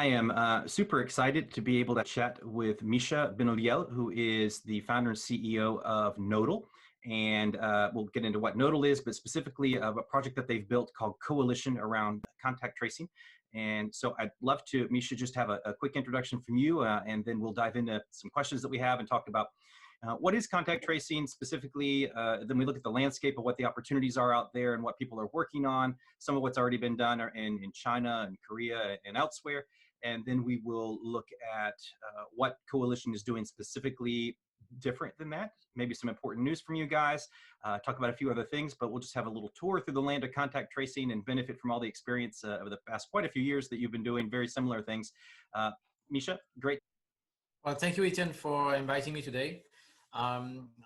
am super excited to be able to chat with Micha Benoliel, who is the founder and CEO of Nodle. And we'll get into what Nodle is, but specifically of a project that they've built called Coalition around contact tracing. And so I'd love to, Micha, just have a quick introduction from you, and then we'll dive into some questions that we have and talk about what is contact tracing specifically. Then we look at the landscape of what the opportunities are out there and what people are working on, some of what's already been done in China and Korea and elsewhere. And then we will look at what Coalition is doing specifically different than that, maybe some important news from you guys, talk about a few other things, but we'll just have a little tour through the land of contact tracing and benefit from all the experience over the past quite a few years that you've been doing very similar things. Micha, great. Well, thank you, Etienne, for inviting me today.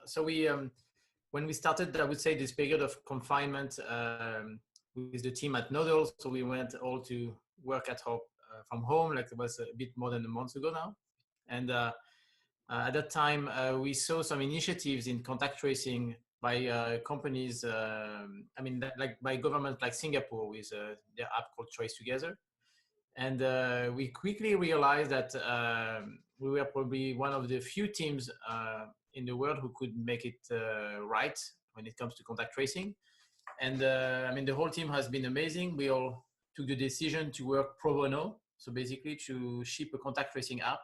So when we started, I would say, this period of confinement with the team at Nodle, so we went all to work at home from home, like it was a bit more than a month ago now. And at that time, we saw some initiatives in contact tracing by companies, like by government like Singapore with their app called TraceTogether. And we quickly realized that we were probably one of the few teams in the world who could make it right when it comes to contact tracing. And the whole team has been amazing. We all took the decision to work pro bono. So basically to ship a contact tracing app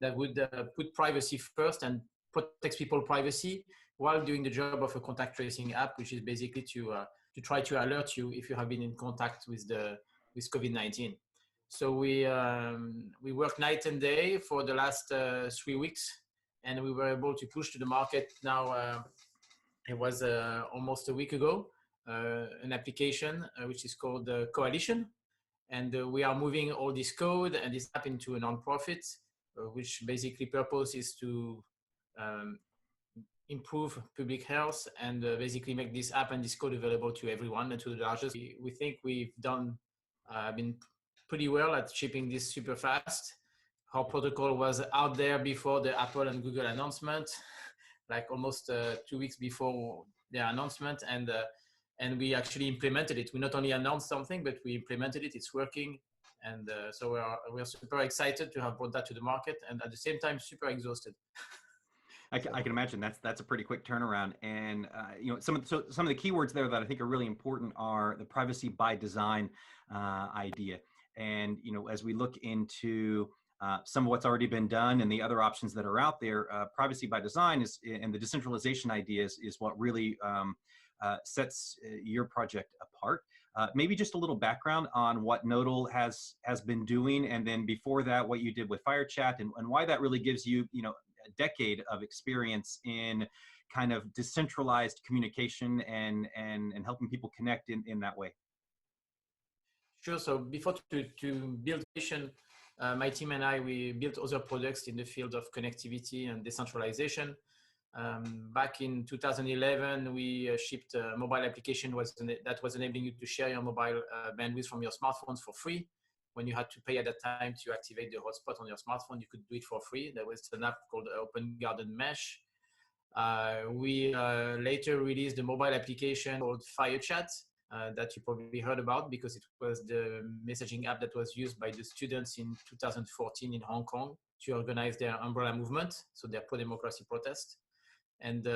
that would put privacy first and protects people's privacy while doing the job of a contact tracing app, which is basically to try to alert you if you have been in contact with COVID-19. So we worked night and day for the last 3 weeks, and we were able to push to the market now. It was almost a week ago, an application which is called Coalition. And we are moving all this code and this app into a nonprofit, which basically purpose is to improve public health and basically make this app and this code available to everyone and to the largest. We think we've been pretty well at shipping this super fast. Our protocol was out there before the Apple and Google announcement, like almost 2 weeks before their announcement, and we actually implemented it. We not only announced something, but we implemented it. It's working. And so we're super excited to have brought that to the market, and at the same time, super exhausted. I can imagine that's a pretty quick turnaround. And some of the keywords there that I think are really important are the privacy by design idea. And as we look into some of what's already been done and the other options that are out there, privacy by design and the decentralization ideas is what really sets your project apart. Maybe just a little background on what Nodle has been doing, and then before that, what you did with Firechat, and why that really gives you, a decade of experience in kind of decentralized communication and helping people connect in that way. Sure. So before to build Vision, my team and we built other products in the field of connectivity and decentralization. Back in 2011, we shipped a mobile application that was enabling you to share your mobile bandwidth from your smartphones for free. When you had to pay at that time to activate the hotspot on your smartphone, you could do it for free. There was an app called Open Garden Mesh. We later released a mobile application called Firechat that you probably heard about, because it was the messaging app that was used by the students in 2014 in Hong Kong to organize their umbrella movement, so their pro-democracy protest. And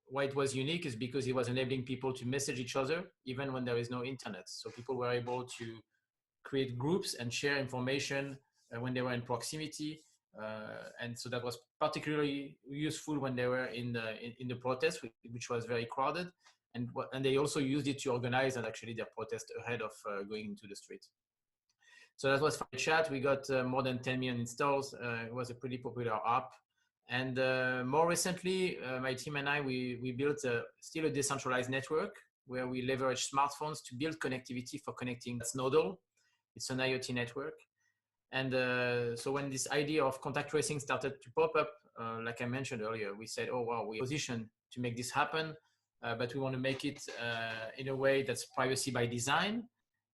why it was unique is because it was enabling people to message each other even when there is no internet. So people were able to create groups and share information when they were in proximity. And so that was particularly useful when they were in the protest, which was very crowded. And they also used it to organize and actually their protest ahead of going into the street. So that was Firechat. We got more than 10 million installs. It was a pretty popular app. And more recently, my team and we built still a decentralized network where we leverage smartphones to build connectivity for connecting. That's Nodle. It's an IoT network. And so when this idea of contact tracing started to pop up, like I mentioned earlier, we said, oh, wow, we're positioned to make this happen, but we want to make it in a way that's privacy by design.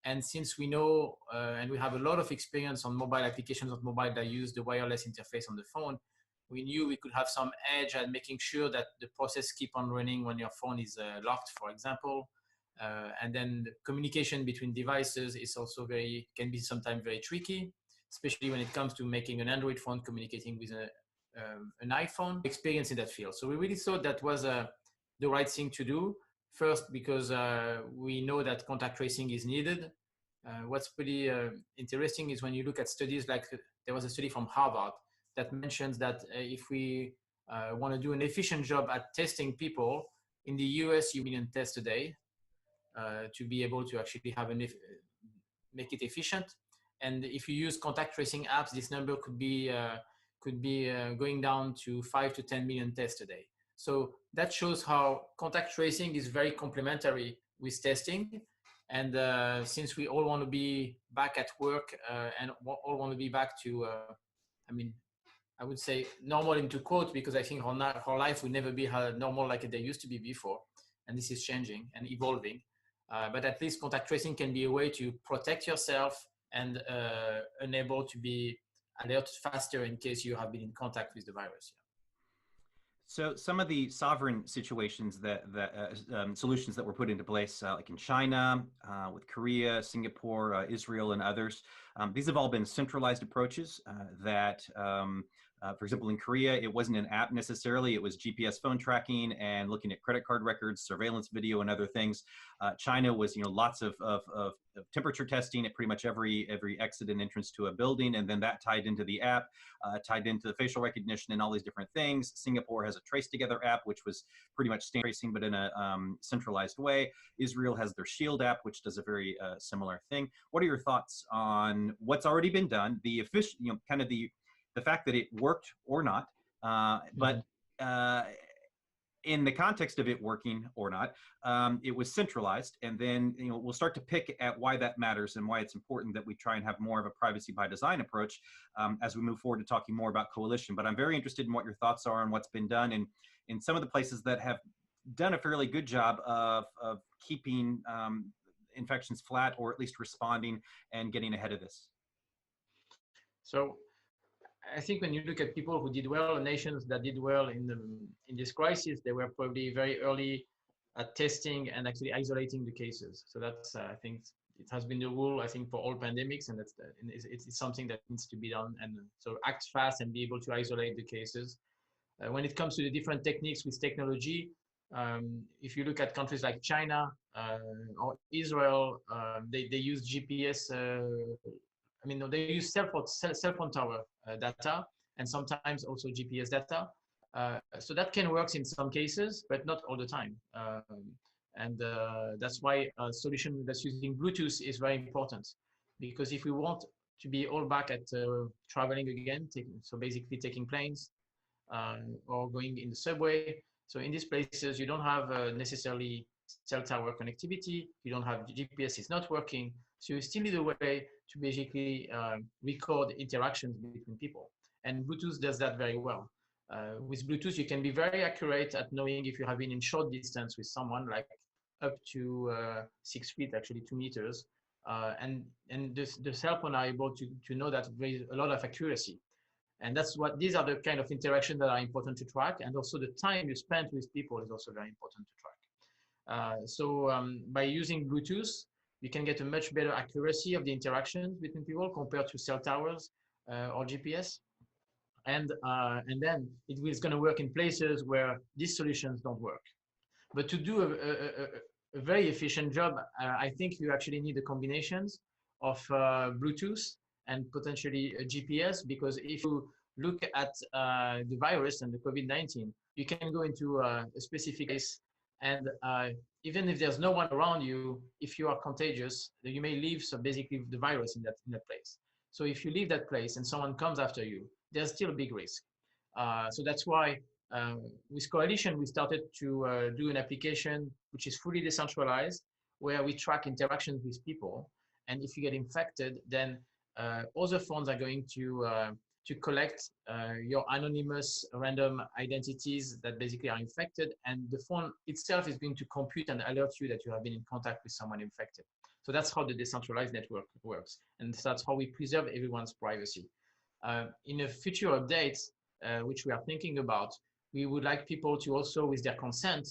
And since we know, and we have a lot of experience on mobile applications of mobile that use the wireless interface on the phone, we knew we could have some edge at making sure that the process keep on running when your phone is locked, for example. And then the communication between devices is also can be sometimes very tricky. especially when it comes to making an Android phone communicating with an iPhone. Experience in that field. So we really thought that was the right thing to do. First, because we know that contact tracing is needed. What's pretty interesting is when you look at studies like there was a study from Harvard that mentions that if we want to do an efficient job at testing people, in the US, you million tests a day to be able to actually have make it efficient. And if you use contact tracing apps, this number could be going down to 5 to 10 million tests a day. So that shows how contact tracing is very complementary with testing. And since we all want to be back at work and all want to be back to, I would say normal into quote, because I think our life will never be normal like they used to be before. And this is changing and evolving. But at least contact tracing can be a way to protect yourself and enable to be alert faster in case you have been in contact with the virus. So some of the sovereign situations solutions that were put into place, like in China, with Korea, Singapore, Israel, and others, these have all been centralized approaches that, for example, in Korea, it wasn't an app necessarily. It was GPS phone tracking and looking at credit card records, surveillance video, and other things. China was, lots of temperature testing at pretty much every exit and entrance to a building, and then that tied into the app, tied into the facial recognition and all these different things. Singapore has a TraceTogether app, which was pretty much standard tracing, but in a centralized way. Israel has their Shield app, which does a very similar thing. What are your thoughts on what's already been done, the official, kind of the fact that it worked or not, but in the context of it working or not, it was centralized, and then we'll start to pick at why that matters and why it's important that we try and have more of a privacy by design approach as we move forward to talking more about coalition. But I'm very interested in what your thoughts are on what's been done in some of the places that have done a fairly good job of keeping infections flat, or at least responding and getting ahead of this. So I think when you look at people who did well, nations that did well in this crisis, they were probably very early at testing and actually isolating the cases. So that's I think it has been the rule, I think, for all pandemics, and it's something that needs to be done. And so act fast and be able to isolate the cases. When it comes to the different techniques with technology, if you look at countries like China or Israel, they use GPS. They use cell phone tower data and sometimes also GPS data. So that can work in some cases, but not all the time. That's why a solution that's using Bluetooth is very important, because if we want to be all back at traveling again, so basically taking planes or going in the subway. So in these places, you don't have necessarily cell tower connectivity. You don't have GPS is not working. So you still need a way to basically record interactions between people. And Bluetooth does that very well. With Bluetooth, you can be very accurate at knowing if you have been in short distance with someone, like up to 6 feet, actually 2 meters. And the cell phone are able to know that with a lot of accuracy. And these are the kind of interactions that are important to track. And also the time you spend with people is also very important to track. By using Bluetooth, you can get a much better accuracy of the interactions between people compared to cell towers or GPS. And then it is going to work in places where these solutions don't work. But to do a very efficient job, I think you actually need the combinations of Bluetooth and potentially a GPS, because if you look at the virus and the COVID-19, you can go into a specific place, and even if there's no one around you, if you are contagious, you may leave basically the virus in that place. So if you leave that place and someone comes after you, there's still a big risk. So that's why with Coalition, we started to do an application which is fully decentralized, where we track interactions with people. And if you get infected, then other phones are going to collect your anonymous random identities that basically are infected, and the phone itself is going to compute and alert you that you have been in contact with someone infected. So that's how the decentralized network works, and that's how we preserve everyone's privacy. In a future update, which we are thinking about, we would like people to also, with their consent,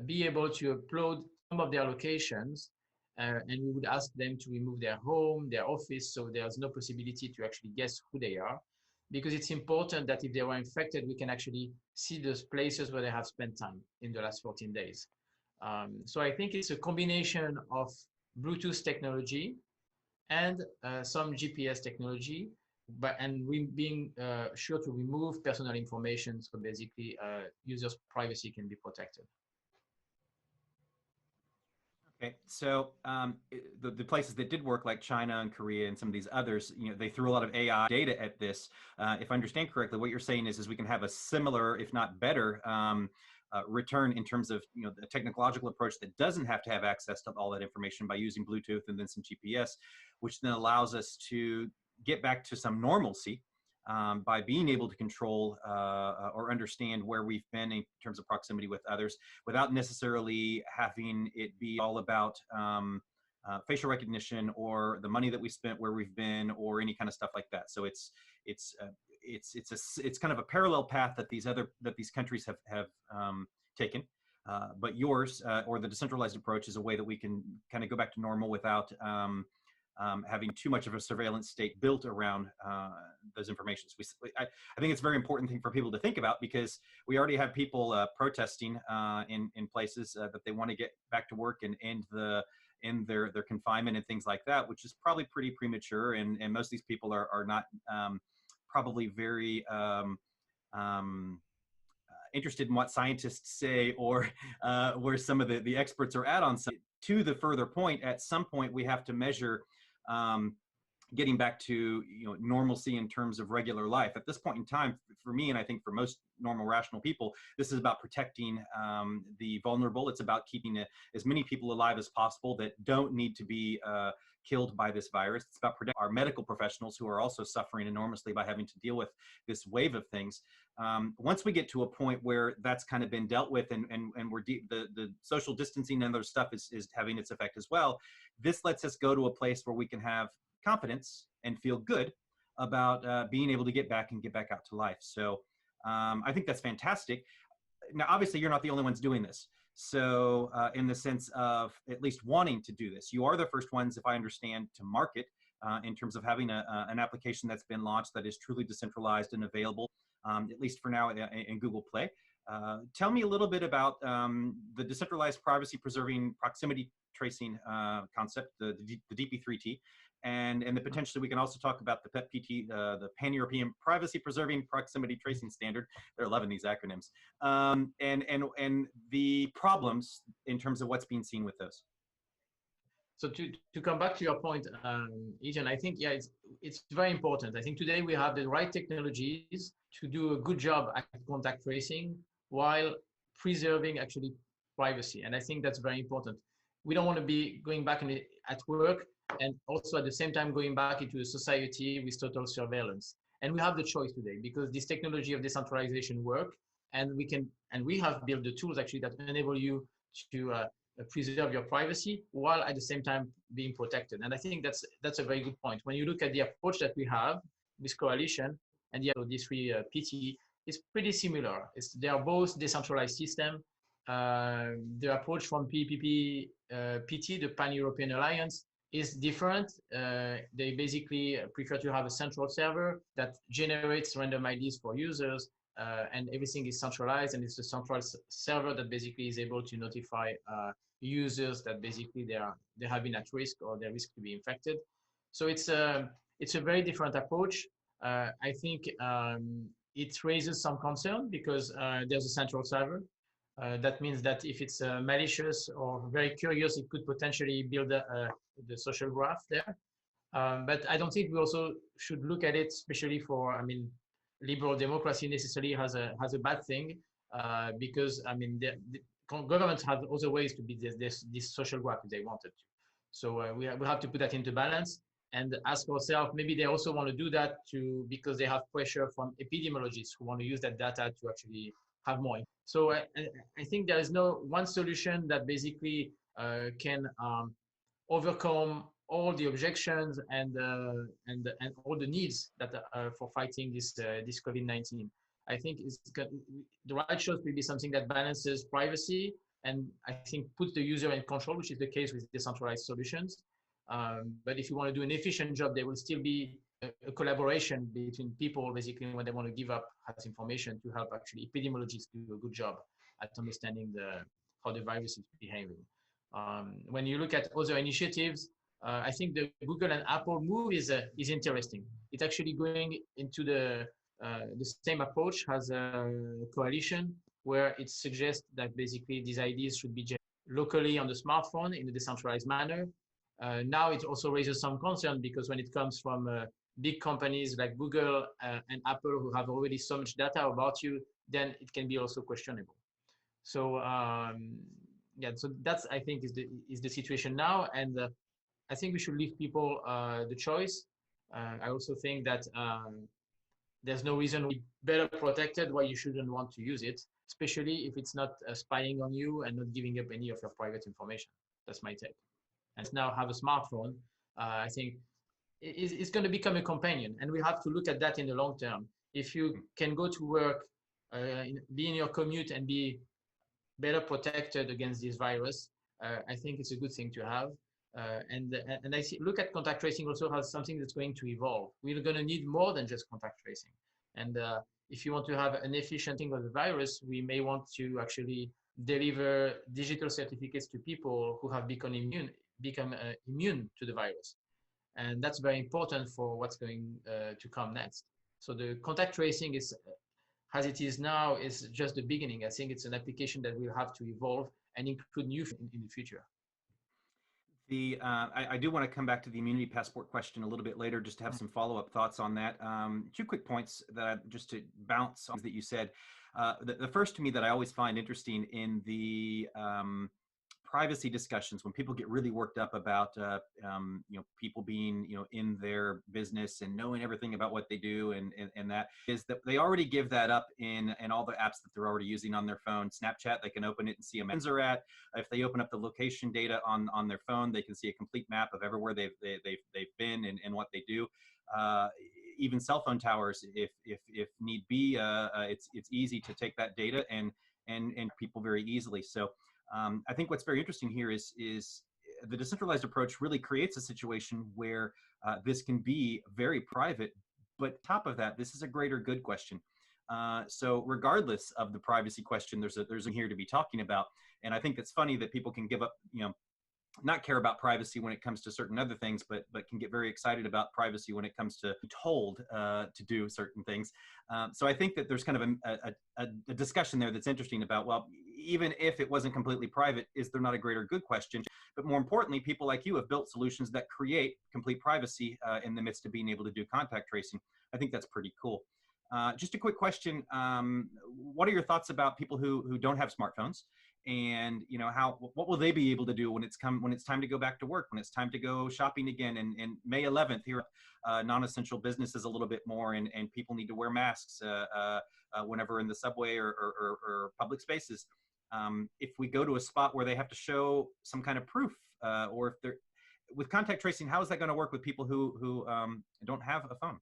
be able to upload some of their locations and we would ask them to remove their home, their office, so there's no possibility to actually guess who they are, because it's important that if they were infected, we can actually see those places where they have spent time in the last 14 days. So I think it's a combination of Bluetooth technology and some GPS technology, and we being sure to remove personal information, so basically users' privacy can be protected. Okay, so the places that did work, like China and Korea and some of these others, they threw a lot of AI data at this. If I understand correctly, what you're saying is we can have a similar, if not better, return in terms of the technological approach that doesn't have to have access to all that information by using Bluetooth and then some GPS, which then allows us to get back to some normalcy. By being able to control or understand where we've been in terms of proximity with others, without necessarily having it be all about facial recognition or the money that we spent where we've been or any kind of stuff like that. So it's kind of a parallel path that these countries have taken. But yours or the decentralized approach is a way that we can kind of go back to normal without having too much of a surveillance state built around those informations. I think it's a very important thing for people to think about, because we already have people protesting in places that they want to get back to work and end their confinement and things like that, which is probably pretty premature. And most of these people are not probably very interested in what scientists say or where some of the experts are at on something. To the further point, at some point we have to measure getting back to normalcy in terms of regular life. At this point in time, for me, and I think for most normal, rational people, this is about protecting the vulnerable. It's about keeping as many people alive as possible that don't need to be killed by this virus. It's about protecting our medical professionals, who are also suffering enormously by having to deal with this wave of things. Once we get to a point where that's kind of been dealt with, and we're the social distancing and other stuff is having its effect as well, this lets us go to a place where we can have confidence and feel good about being able to get back out to life. So I think that's fantastic. Now, obviously, you're not the only ones doing this. So in the sense of at least wanting to do this, you are the first ones, if I understand, to market in terms of having an application that's been launched that is truly decentralized and available, at least for now, in Google Play. Tell me a little bit about the decentralized privacy-preserving proximity tracing concept, the DP3T, and the potentially we can also talk about the PEPP-PT, the Pan-European Privacy-Preserving Proximity Tracing Standard. They're loving these acronyms, and the problems in terms of what's being seen with those. So to come back to your point, Etienne, I think, yeah, it's very important. I think today we have the right technologies to do a good job at contact tracing while preserving actually privacy. And I think that's very important. We don't want to be going back at work and also at the same time going back into a society with total surveillance. And we have the choice today, because this technology of decentralization work, and we have built the tools actually that enable you to preserve your privacy while at the same time being protected. And I think that's a very good point. When you look at the approach that we have with Coalition and the D3PT, it's pretty similar. They are both decentralized systems. The approach from PEPP-PT, the Pan-European Alliance, is different. They basically prefer to have a central server that generates random IDs for users, and everything is centralized, and it's a central server that basically is able to notify users that basically they have been at risk or they're risk to be infected. So it's a very different approach. I think it raises some concern because there's a central server. That means that if it's malicious or very curious, it could potentially build the social graph there. But I don't think we also should look at it, especially for, I mean, liberal democracy necessarily has a bad thing, because I mean the governments have other ways to be this social graph if they wanted to. So we have to put that into balance and ask ourselves, maybe they also want to do that because they have pressure from epidemiologists who want to use that data to actually have more. So I think there is no one solution that basically can overcome all the objections and all the needs that for fighting this COVID-19. I think the right choice will be something that balances privacy and I think put the user in control, which is the case with decentralized solutions. But if you want to do an efficient job, there will still be a collaboration between people, basically, when they want to give up health information to help actually epidemiologists do a good job at understanding how the virus is behaving. When you look at other initiatives, I think the Google and Apple move is interesting. It's actually going into the same approach as a coalition, where it suggests that basically these ideas should be locally on the smartphone in a decentralized manner. Now it also raises some concern, because when it comes from big companies like Google and Apple, who have already so much data about you, then it can be also questionable. So yeah, so that's, I think, is the situation now, and I think we should leave people the choice. I also think that there's no reason to be better protected why you shouldn't want to use it, especially if it's not spying on you and not giving up any of your private information. That's my take. And now have a smartphone, I think it's going to become a companion, and we have to look at that in the long term. If you can go to work, be in your commute, and be better protected against this virus, I think it's a good thing to have. And I look at contact tracing also as something that's going to evolve. We're going to need more than just contact tracing. And if you want to have an efficient thing with the virus, we may want to actually deliver digital certificates to people who have become immune to the virus. And that's very important for what's going to come next. So the contact tracing is, as it is now, is just the beginning. I think it's an application that will have to evolve and include new in the future. I do want to come back to the immunity passport question a little bit later, just to have some follow-up thoughts on that. Two quick points that just to bounce on that you said. The first, to me, that I always find interesting in the privacy discussions, when people get really worked up about people being in their business and knowing everything about what they do, and that is that they already give that up in all the apps that they're already using on their phone. Snapchat, they can open it and see where they're at. If they open up the location data on their phone, they can see a complete map of everywhere they've been and what they do. Even cell phone towers, if need be, it's easy to take that data and people very easily. So I think what's very interesting here is the decentralized approach really creates a situation where this can be very private, but top of that, this is a greater good question. So regardless of the privacy question, there's a here to be talking about, and I think it's funny that people can give up, not care about privacy when it comes to certain other things, but can get very excited about privacy when it comes to be told to do certain things. So I think that there's kind of a discussion there that's interesting about, well, even if it wasn't completely private, is there not a greater good question? But more importantly, people like you have built solutions that create complete privacy in the midst of being able to do contact tracing. I think that's pretty cool. Just a quick question. What are your thoughts about people who don't have smartphones? And what will they be able to do when it's time to go back to work, when it's time to go shopping again? And May 11th here, non-essential businesses a little bit more, and people need to wear masks whenever in the subway or public spaces. If we go to a spot where they have to show some kind of proof, or if they're with contact tracing, how is that going to work with people who don't have a phone?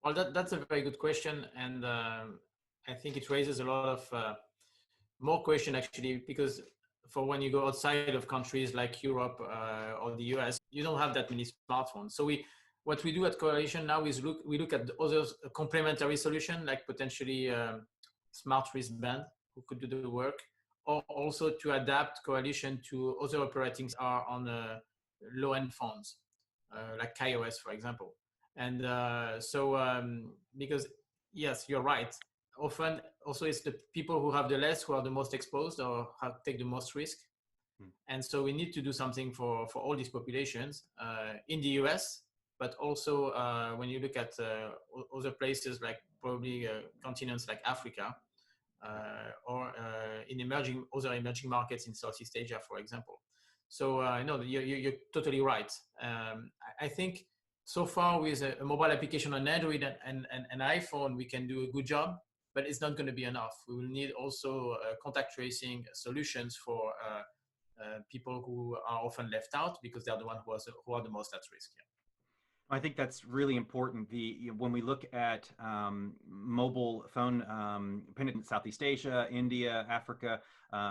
Well, that's a very good question, and I think it raises a lot of more question, actually, because for when you go outside of countries like Europe or the US, you don't have that many smartphones. So what we do at Coalition now is we look at the other complementary solution, like potentially smart wristband, who could do the work, or also to adapt Coalition to other operating are on low-end phones, like iOS, for example. And because, yes, you're right. Often also it's the people who have the less who are the most exposed or take the most risk. And so we need to do something for all these populations in the US, but also when you look at other places like probably continents like Africa or in other emerging markets in Southeast Asia, for example. So no, you're totally right. I think so far with a mobile application on Android and an iPhone, we can do a good job, but it's not going to be enough. We will need also contact tracing solutions for people who are often left out because they're the ones who are the most at risk. Yeah. I think that's really important. When we look at mobile phone penetration in Southeast Asia, India, Africa,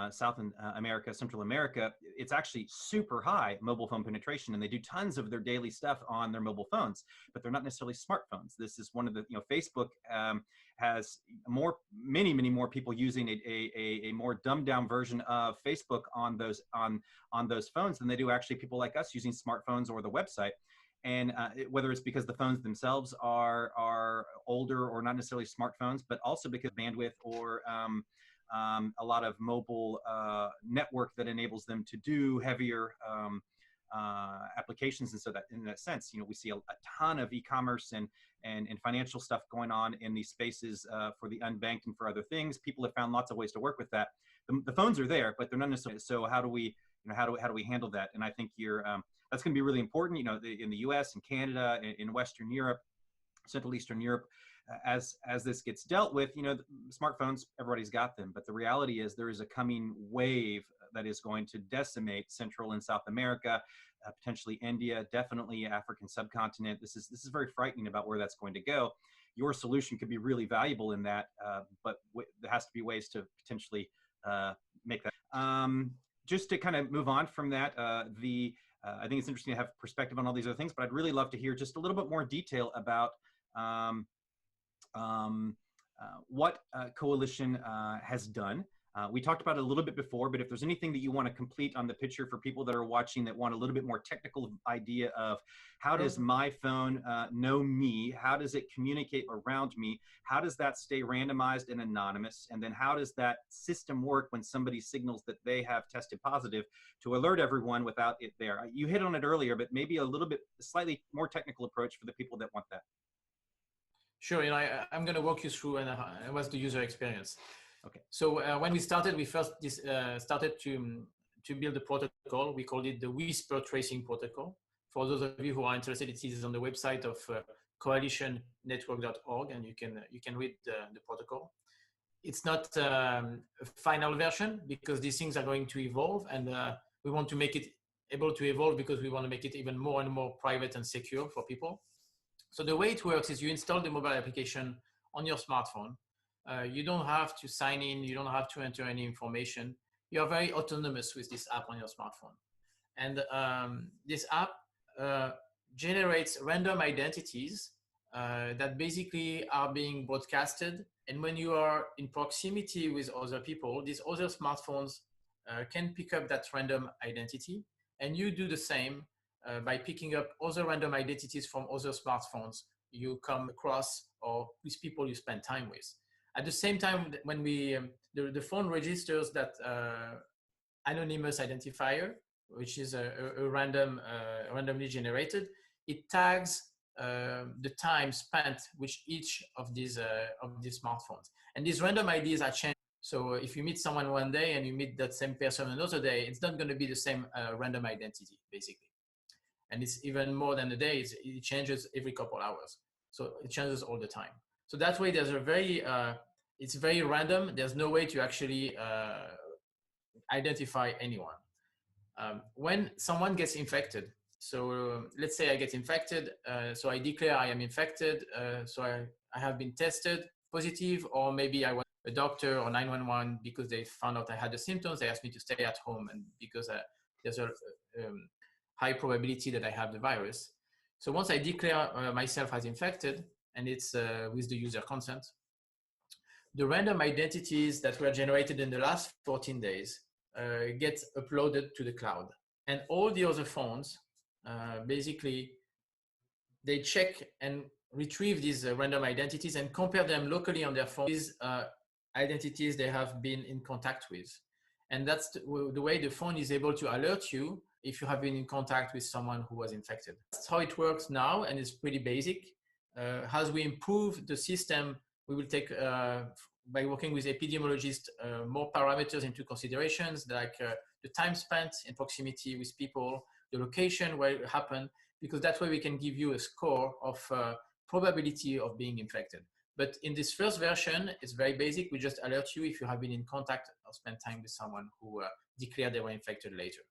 South America, Central America, it's actually super high mobile phone penetration, and they do tons of their daily stuff on their mobile phones, but they're not necessarily smartphones. This is one of the, Facebook has many more people using a more dumbed down version of Facebook on those phones than they do actually people like us using smartphones or the website. And whether it's because the phones themselves are older or not necessarily smartphones, but also because bandwidth or a lot of mobile network that enables them to do heavier applications. And so that in that sense, we see a ton of e-commerce and financial stuff going on in these spaces for the unbanked and for other things. People have found lots of ways to work with that. The phones are there, but they're not necessarily. So how do we handle that? And I think that's going to be really important, in the US and Canada, in Western Europe, Central Eastern Europe, as this gets dealt with. Smartphones, everybody's got them, but the reality is there is a coming wave that is going to decimate Central and South America, potentially India, definitely African subcontinent. This is very frightening about where that's going to go. Your solution could be really valuable in that, but there has to be ways to potentially make that. Just to kind of move on from that, I think it's interesting to have perspective on all these other things, but I'd really love to hear just a little bit more detail about what Coalition has done. We talked about it a little bit before, but if there's anything that you want to complete on the picture for people that are watching that want a little bit more technical idea of how does my phone know me? How does it communicate around me? How does that stay randomized and anonymous? And then how does that system work when somebody signals that they have tested positive to alert everyone without it there? You hit on it earlier, but maybe a slightly more technical approach for the people that want that. Sure, I'm going to walk you through what's the user experience. Okay. So when we started, we first started to build a protocol. We called it the Whisper Tracing Protocol. For those of you who are interested, it is on the website of coalitionnetwork.org, and you can read the protocol. It's not a final version because these things are going to evolve, and we want to make it able to evolve because we want to make it even more and more private and secure for people. So the way it works is you install the mobile application on your smartphone. You don't have to sign in. You don't have to enter any information. You are very autonomous with this app on your smartphone. And this app generates random identities that basically are being broadcasted. And when you are in proximity with other people, these other smartphones can pick up that random identity. And you do the same by picking up other random identities from other smartphones you come across or with people you spend time with. At the same time, when the phone registers that anonymous identifier, which is a randomly generated, it tags the time spent with each of these smartphones. And these random IDs are changed. So if you meet someone one day and you meet that same person another day, it's not going to be the same random identity, basically. And it's even more than a day. It changes every couple hours. So it changes all the time. So that way, there's it's very random. There's no way to actually identify anyone. When someone gets infected, so let's say I get infected, so I declare I am infected, so I have been tested positive, or maybe I went to a doctor or 911 because they found out I had the symptoms. They asked me to stay at home, and because there's a high probability that I have the virus. So once I declare myself as infected, and it's with the user consent, the random identities that were generated in the last 14 days get uploaded to the cloud. And all the other phones, basically, they check and retrieve these random identities and compare them locally on their phone. These identities they have been in contact with. And that's the way the phone is able to alert you if you have been in contact with someone who was infected. That's how it works now, and it's pretty basic. As we improve the system, we will take, by working with epidemiologists, more parameters into considerations, like the time spent in proximity with people, the location where it happened, because that way we can give you a score of probability of being infected. But in this first version, it's very basic. We just alert you if you have been in contact or spent time with someone who declared they were infected later.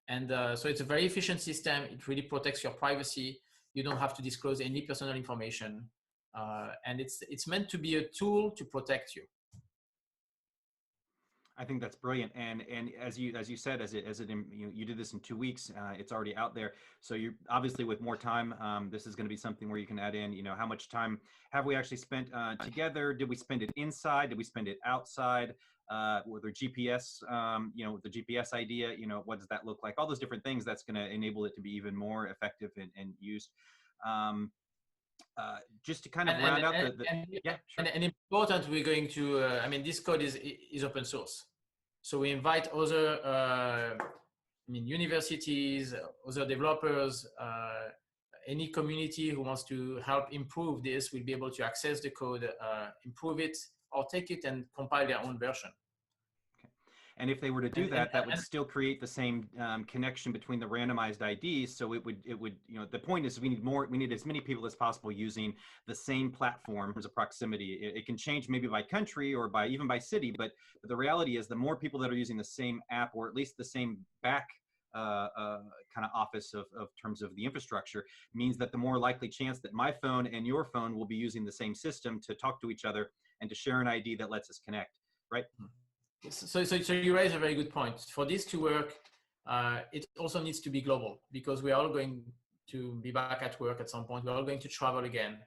And so it's a very efficient system. It really protects your privacy. You don't have to disclose any personal information. And it's meant to be a tool to protect you. I think that's brilliant, and as you said, you did this in 2 weeks. It's already out there, so you obviously with more time. This is going to be something where you can add in, how much time have we actually spent together? Did we spend it inside? Did we spend it outside? Were there GPS? The GPS idea. What does that look like? All those different things. That's going to enable it to be even more effective and used. Just to kind of round out yeah, sure. And important, we're going to, this code is open source. So we invite other, universities, other developers, any community who wants to help improve this will be able to access the code, improve it, or take it and compile their own version. And if they were to do that, that would still create the same connection between the randomized IDs. So it would, the point is we need as many people as possible using the same platform as a proximity. It can change maybe by country or even by city, but the reality is the more people that are using the same app, or at least the same back kind of office of terms of the infrastructure, means that the more likely chance that my phone and your phone will be using the same system to talk to each other and to share an ID that lets us connect, right? So you raise a very good point. For this to work, it also needs to be global, because we are all going to be back at work at some point. We're all going to travel again.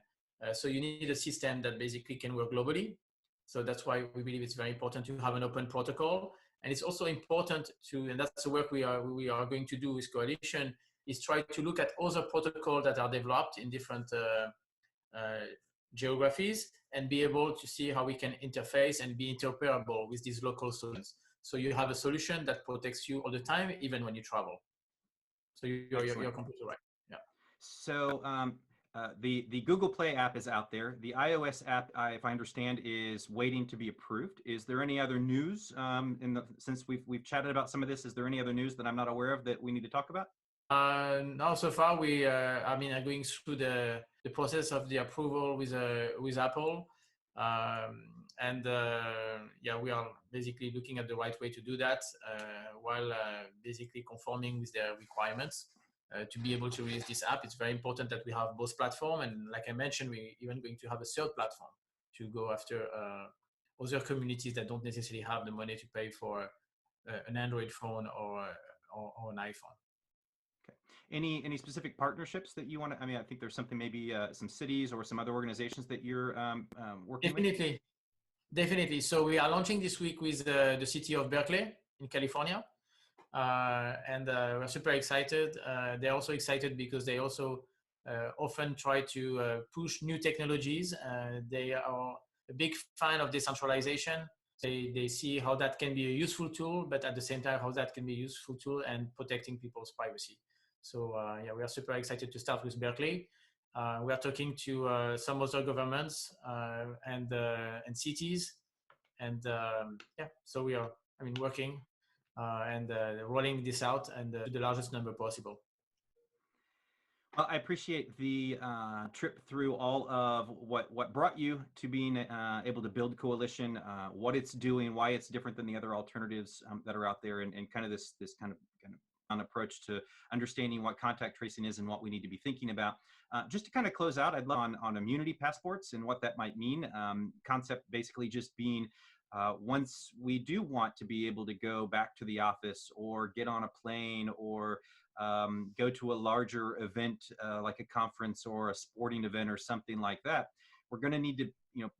So you need a system that basically can work globally. So that's why we believe it's very important to have an open protocol. And it's also important to, and that's the work we are going to do with Coalition, is try to look at other protocols that are developed in different geographies and be able to see how we can interface and be interoperable with these local solutions. So you have a solution that protects you all the time, even when you travel. So you're completely right. Yeah. So the Google Play app is out there. The iOS app, if I understand, is waiting to be approved. Is there any other news since we've chatted about some of this? Is there any other news that I'm not aware of that we need to talk about? No, so far we are going through the process of the approval with Apple, we are basically looking at the right way to do that while basically conforming with their requirements to be able to release this app. It's very important that we have both platforms, and like I mentioned, we're even going to have a third platform to go after other communities that don't necessarily have the money to pay for an Android phone or an iPhone. Any specific partnerships that you want to, I think there's something, maybe some cities or some other organizations that you're working with? Definitely. So we are launching this week with the city of Berkeley in California. We're super excited. They're also excited because they also often try to push new technologies. They are a big fan of decentralization. They see how that can be a useful tool, but at the same time, how that can be a useful tool and protecting people's privacy. So we are super excited to start with Berkeley. We are talking to some other governments and cities, and so we are working and rolling this out and to the largest number possible. Well, I appreciate the trip through all of what brought you to being able to build Coalition, what it's doing, why it's different than the other alternatives that are out there, and kind of this kind of approach to understanding what contact tracing is and what we need to be thinking about. Just to kind of close out, I'd love on immunity passports and what that might mean. Concept basically just being once we do want to be able to go back to the office or get on a plane or go to a larger event like a conference or a sporting event or something like that, we're going to need to,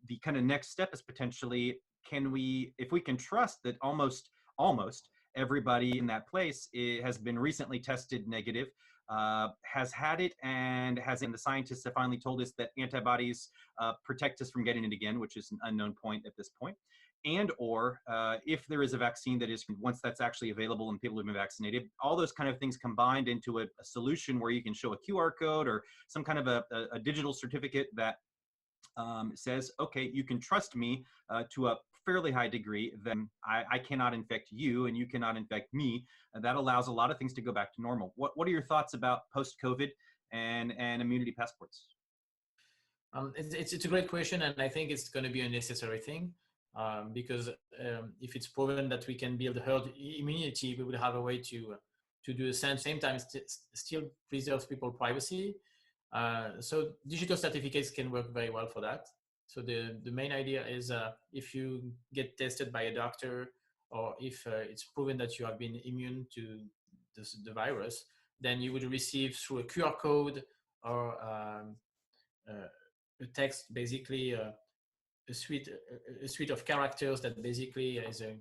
the kind of next step is potentially, if we can trust that almost everybody in that place has been recently tested negative, has had it, and the scientists have finally told us that antibodies protect us from getting it again, which is an unknown point at this point. And or if there is a vaccine that is, once that's actually available and people have been vaccinated, all those kind of things combined into a solution where you can show a QR code or some kind of a digital certificate that says, okay, you can trust me to a fairly high degree, then I cannot infect you and you cannot infect me. And that allows a lot of things to go back to normal. What are your thoughts about post-COVID and immunity passports? It's a great question, and I think it's going to be a necessary thing because if it's proven that we can build herd immunity, we will have a way to do the same time still preserve people's privacy. So digital certificates can work very well for that. So the main idea is if you get tested by a doctor, or if it's proven that you have been immune to the virus, then you would receive through a QR code or a text, basically a suite of characters that basically is an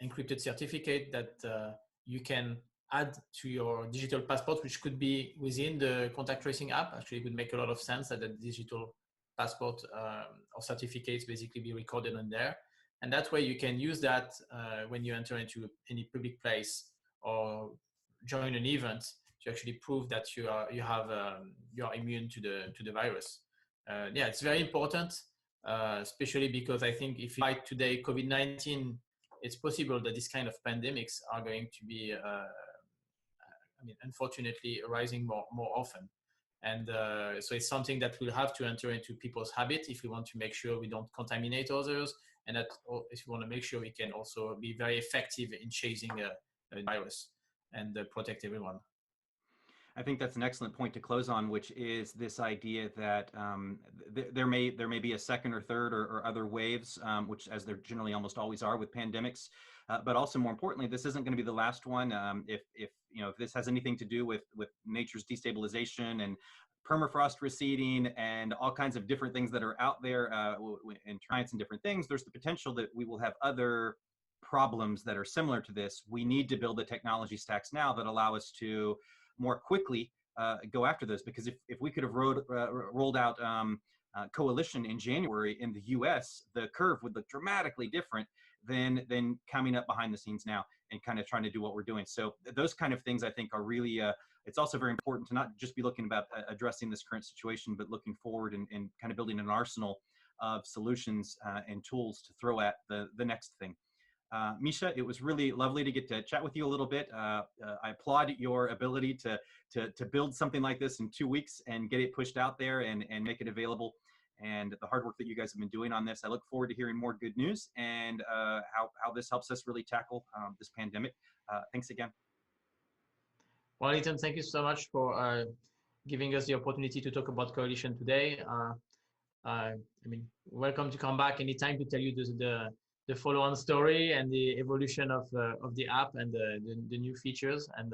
encrypted certificate that you can add to your digital passport, which could be within the contact tracing app. Actually, it would make a lot of sense that the digital passport or certificates basically be recorded in there. And that way you can use that when you enter into any public place or join an event to actually prove that you are immune to the virus. Yeah, it's very important, especially because I think if you fight today COVID-19, it's possible that this kind of pandemics are going to be, unfortunately, arising more often. And so it's something that we'll have to enter into people's habit if we want to make sure we don't contaminate others, and that if we want to make sure we can also be very effective in chasing a virus and protect everyone. I think that's an excellent point to close on, which is this idea that there may be a second or third or other waves, which as there generally almost always are with pandemics. But also more importantly, this isn't going to be the last one. If this has anything to do with nature's destabilization and permafrost receding and all kinds of different things that are out there in science and different things, there's the potential that we will have other problems that are similar to this. We need to build the technology stacks now that allow us to more quickly go after those, because if we could have rolled out coalition in January in the US, the curve would look dramatically different than coming up behind the scenes now and kind of trying to do what we're doing. So those kind of things I think are really, it's also very important to not just be looking about addressing this current situation, but looking forward and kind of building an arsenal of solutions and tools to throw at the next thing. Micha, it was really lovely to get to chat with you a little bit. I applaud your ability to build something like this in 2 weeks and get it pushed out there and make it available, and the hard work that you guys have been doing on this. I look forward to hearing more good news and how this helps us really tackle this pandemic. Thanks again. Well, Ethan, thank you so much for giving us the opportunity to talk about Coalition today. Welcome to come back anytime to tell you the follow-on story and the evolution of the app and the new features. And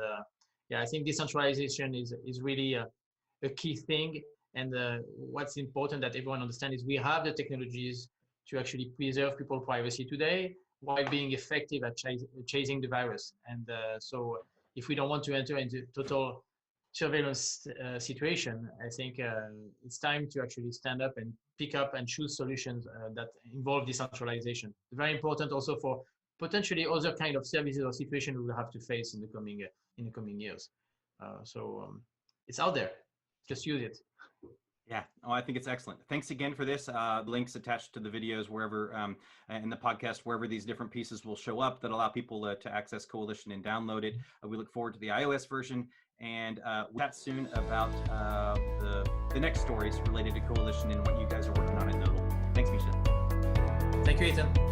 yeah, I think decentralization is really a key thing. And what's important that everyone understands is we have the technologies to actually preserve people's privacy today while being effective at chasing the virus. And so if we don't want to enter into total surveillance situation, I think it's time to actually stand up and pick up and choose solutions that involve decentralization. Very important also for potentially other kind of services or situations we will have to face in the coming years. So it's out there. Just use it. Yeah, oh, I think it's excellent. Thanks again for this. Links attached to the videos wherever in the podcast, wherever these different pieces will show up that allow people to access Coalition and download it. We look forward to the iOS version, and we'll chat soon about the next stories related to Coalition and what you guys are working on at Nodle. Thanks, Micha. Thank you, Ethan.